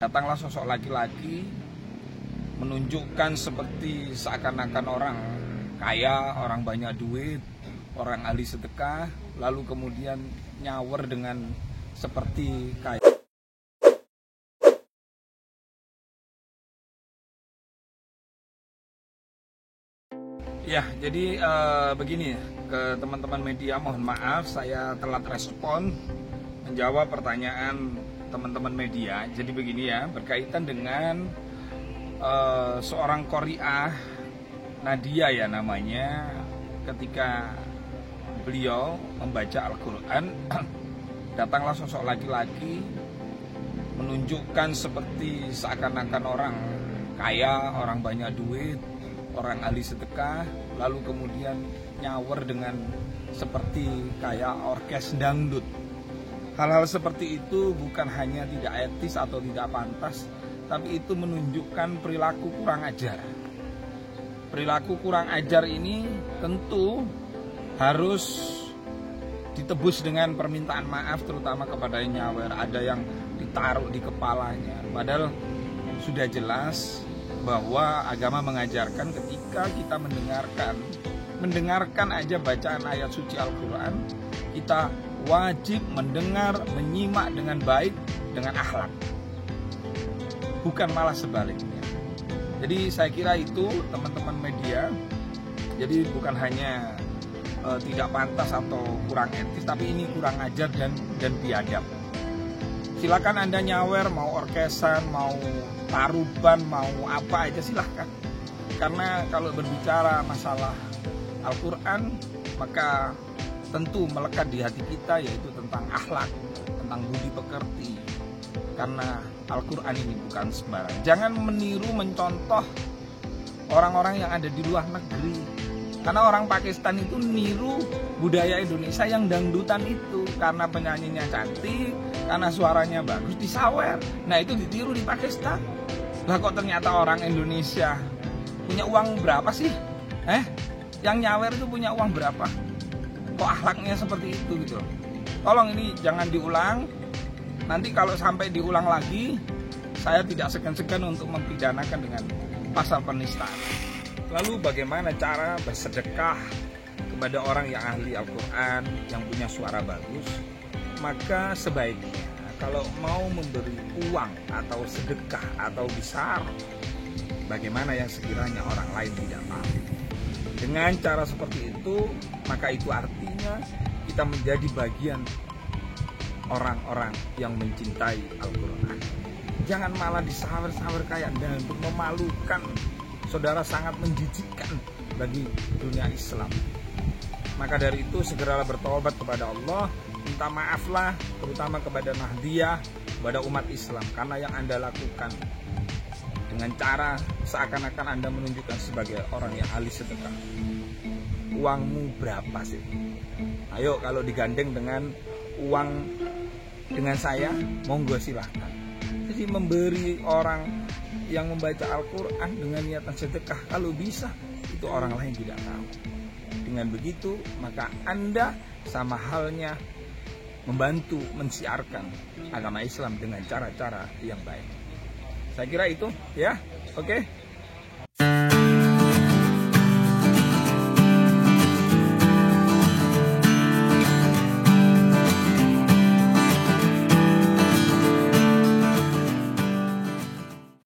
Datanglah sosok laki-laki menunjukkan seperti seakan-akan orang kaya, orang banyak duit, orang ahli sedekah, lalu kemudian nyawer dengan seperti kaya. Ya, jadi begini ke teman-teman media, mohon maaf saya telat respon menjawab pertanyaan teman-teman media. Jadi begini ya, berkaitan dengan seorang qori'ah, Nadia ya namanya, ketika beliau membaca Al-Quran datanglah sosok laki-laki menunjukkan seperti seakan-akan orang kaya, orang banyak duit, orang ahli sedekah, lalu kemudian nyawer dengan seperti kayak orkes dangdut. Hal-hal seperti itu bukan hanya tidak etis atau tidak pantas, tapi itu menunjukkan perilaku kurang ajar. Perilaku kurang ajar ini tentu harus ditebus dengan permintaan maaf, terutama kepada yang nyawer. Ada yang ditaruh di kepalanya, padahal sudah jelas bahwa agama mengajarkan ketika kita mendengarkan aja bacaan ayat suci Al-Quran, kita wajib mendengar, menyimak dengan baik, dengan akhlak, bukan malah sebaliknya. Jadi saya kira itu teman-teman media, jadi bukan hanya tidak pantas atau kurang etis, tapi ini kurang ajar dan biadab. Silakan Anda nyawer, mau orkesan, mau taruban, mau apa aja silahkan. Karena kalau berbicara masalah Al-Quran, maka tentu melekat di hati kita, yaitu tentang akhlak, tentang budi pekerti. Karena Al-Quran ini bukan sembarang. Jangan meniru, mencontoh orang-orang yang ada di luar negeri. Karena orang Pakistan itu niru budaya Indonesia yang dangdutan itu. Karena penyanyinya cantik, karena suaranya bagus, disawer. Nah itu ditiru di Pakistan. Lah kok ternyata orang Indonesia punya uang berapa sih? Yang nyawer itu punya uang berapa? Kok akhlaknya seperti itu gitu. Tolong ini jangan diulang. Nanti kalau sampai diulang lagi, saya tidak segan-segan untuk mempidanakan dengan pasal penistaan. Lalu bagaimana cara bersedekah kepada orang yang ahli Al-Quran, yang punya suara bagus? Maka sebaiknya kalau mau memberi uang atau sedekah atau besar, bagaimana yang sekiranya orang lain tidak tahu. Dengan cara seperti itu, maka itu artinya kita menjadi bagian orang-orang yang mencintai Al-Quran. Jangan malah disawer-sawer kayak untuk memalukan. Saudara, sangat menjijikkan bagi dunia Islam. Maka dari itu segeralah bertobat kepada Allah, minta maaflah terutama kepada Nahdiyah, kepada umat Islam, karena yang Anda lakukan dengan cara seakan-akan Anda menunjukkan sebagai orang yang ahli sedekah. Uangmu berapa sih? Ayo kalau digandeng dengan uang dengan saya, monggo silahkan. Jadi memberi orang yang membaca Al-Quran dengan niatan sedekah, kalau bisa itu orang lain tidak tahu. Dengan begitu maka Anda sama halnya membantu mensiarkan agama Islam dengan cara-cara yang baik. Saya kira itu ya. Oke.